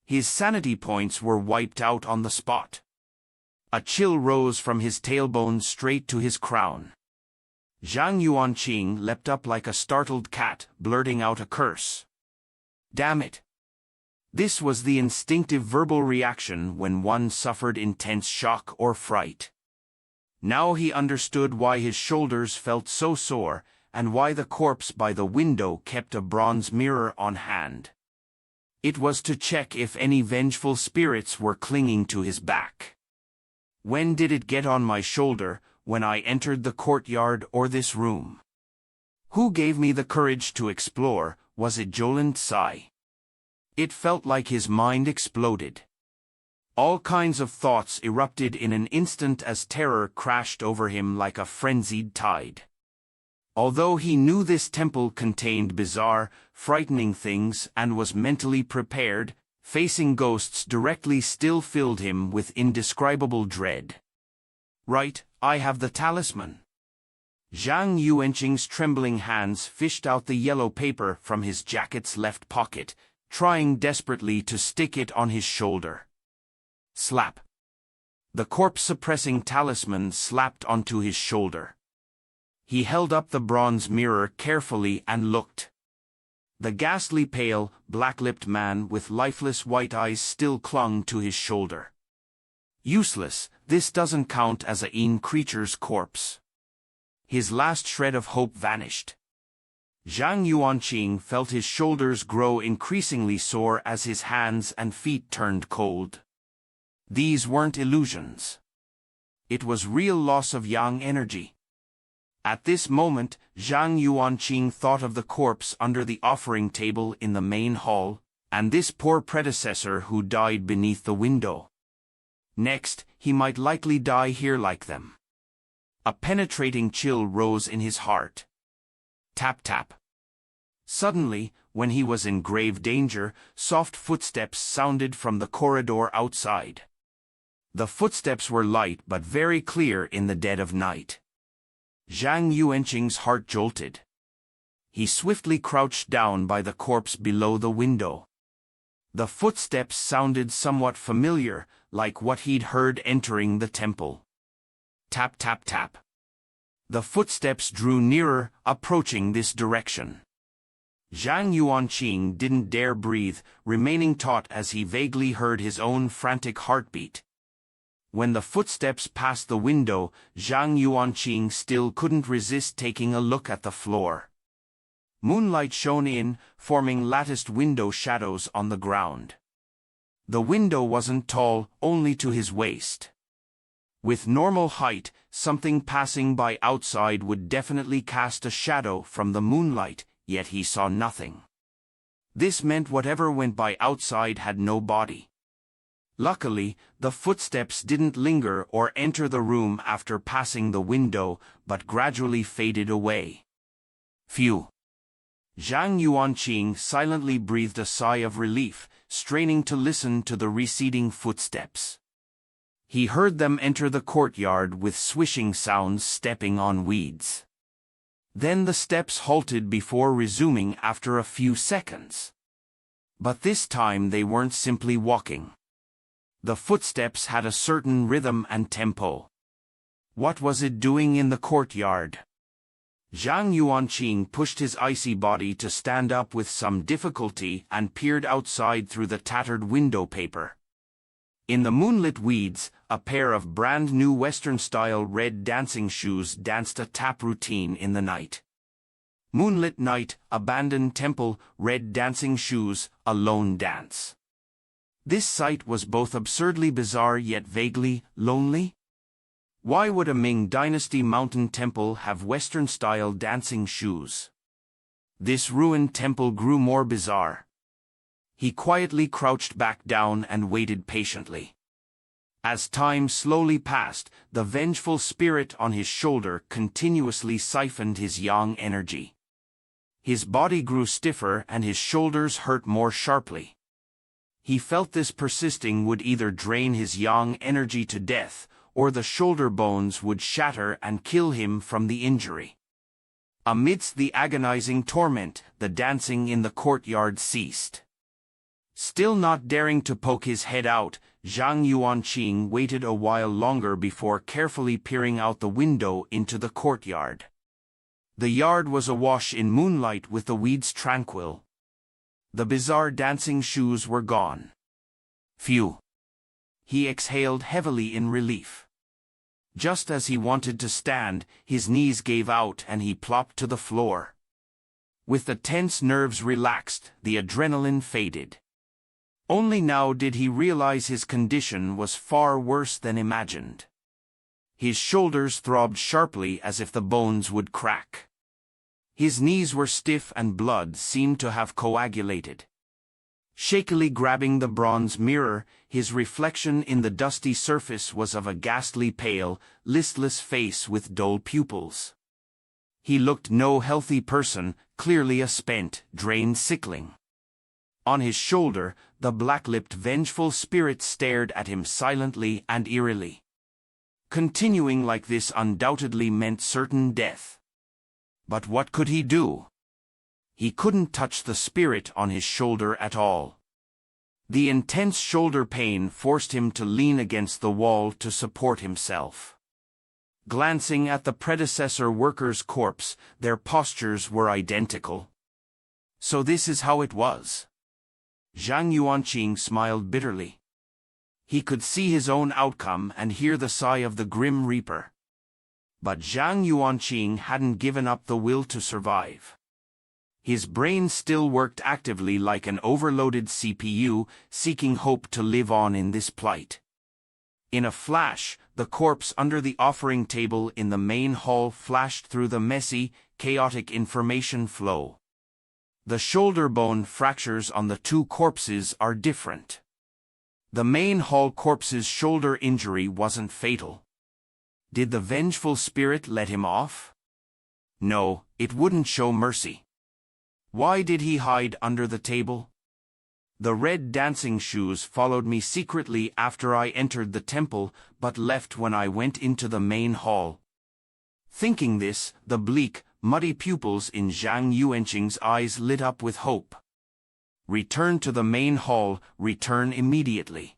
His sanity points were wiped out on the spot. A chill rose from his tailbone straight to his crown. Zhang Yuanqing leapt up like a startled cat, blurting out a curse. Damn it! This was the instinctive verbal reaction when one suffered intense shock or fright. Now he understood why his shoulders felt so sore, and why the corpse by the window kept a bronze mirror on hand. It was to check if any vengeful spirits were clinging to his back. When did it get on my shoulder, when I entered the courtyard or this room? Who gave me the courage to explore? Was it Jolin Tsai? It felt like his mind exploded. All kinds of thoughts erupted in an instant as terror crashed over him like a frenzied tide. Although he knew this temple contained bizarre, frightening things and was mentally prepared, facing ghosts directly still filled him with indescribable dread. Right, I have the talisman. Zhang Yuanqing's trembling hands fished out the yellow paper from his jacket's left pocket, trying desperately to stick it on his shoulder. Slap. The corpse-suppressing talisman slapped onto his shoulder. He held up the bronze mirror carefully and looked. The ghastly pale, black-lipped man with lifeless white eyes still clung to his shoulder. Useless, this doesn't count as a Yin creature's corpse. His last shred of hope vanished. Zhang Yuanqing felt his shoulders grow increasingly sore as his hands and feet turned cold. These weren't illusions. It was real loss of yang energy. At this moment, Zhang Yuanqing thought of the corpse under the offering table in the main hall, and this poor predecessor who died beneath the window. Next, he might likely die here like them. A penetrating chill rose in his heart. Tap tap. Suddenly, when he was in grave danger, soft footsteps sounded from the corridor outside. The footsteps were light but very clear in the dead of night. Zhang Yuanqing's heart jolted. He swiftly crouched down by the corpse below the window. The footsteps sounded somewhat familiar, like what he'd heard entering the temple. Tap tap tap. The footsteps drew nearer, approaching this direction. Zhang Yuanqing didn't dare breathe, remaining taut as he vaguely heard his own frantic heartbeat. When the footsteps passed the window, Zhang Yuanqing still couldn't resist taking a look at the floor. Moonlight shone in, forming latticed window shadows on the ground. The window wasn't tall, only to his waist. With normal height, something passing by outside would definitely cast a shadow from the moonlight, yet he saw nothing. This meant whatever went by outside had no body. Luckily, the footsteps didn't linger or enter the room after passing the window, but gradually faded away. Phew! Zhang Yuanqing silently breathed a sigh of relief, straining to listen to the receding footsteps. He heard them enter the courtyard with swishing sounds stepping on weeds. Then the steps halted before resuming after a few seconds. But this time they weren't simply walking. The footsteps had a certain rhythm and tempo. What was it doing in the courtyard? Zhang Yuanqing pushed his icy body to stand up with some difficulty and peered outside through the tattered window paper. In the moonlit weeds, a pair of brand-new Western-style red dancing shoes danced a tap routine in the night. Moonlit night, abandoned temple, red dancing shoes, a lone dance. This sight was both absurdly bizarre yet vaguely lonely. Why would a Ming Dynasty mountain temple have Western-style dancing shoes? This ruined temple grew more bizarre. He quietly crouched back down and waited patiently. As time slowly passed, the vengeful spirit on his shoulder continuously siphoned his yang energy. His body grew stiffer and his shoulders hurt more sharply. He felt this persisting would either drain his yang energy to death, or the shoulder bones would shatter and kill him from the injury. Amidst the agonizing torment, the dancing in the courtyard ceased. Still not daring to poke his head out, Zhang Yuanqing waited a while longer before carefully peering out the window into the courtyard. The yard was awash in moonlight with the weeds tranquil. The bizarre dancing shoes were gone. Phew! He exhaled heavily in relief. Just as he wanted to stand, his knees gave out and he plopped to the floor. With the tense nerves relaxed, the adrenaline faded. Only now did he realize his condition was far worse than imagined. His shoulders throbbed sharply as if the bones would crack. His knees were stiff and blood seemed to have coagulated. Shakily grabbing the bronze mirror, his reflection in the dusty surface was of a ghastly pale, listless face with dull pupils. He looked no healthy person, clearly a spent, drained sickling. On his shoulder, the black-lipped vengeful spirit stared at him silently and eerily. Continuing like this undoubtedly meant certain death. But what could he do? He couldn't touch the spirit on his shoulder at all. The intense shoulder pain forced him to lean against the wall to support himself. Glancing at the predecessor worker's corpse, their postures were identical. So this is how it was. Zhang Yuanqing smiled bitterly. He could see his own outcome and hear the sigh of the Grim Reaper. But Zhang Yuanqing hadn't given up the will to survive. His brain still worked actively like an overloaded CPU, seeking hope to live on in this plight. In a flash, the corpse under the offering table in the main hall flashed through the messy, chaotic information flow. The shoulder bone fractures on the two corpses are different. The main hall corpse's shoulder injury wasn't fatal. Did the vengeful spirit let him off? No, it wouldn't show mercy. Why did he hide under the table? The red dancing shoes followed me secretly after I entered the temple, but left when I went into the main hall. Thinking this, the bleak, muddy pupils in Zhang Yuanqing's eyes lit up with hope. Return to the main hall, return immediately.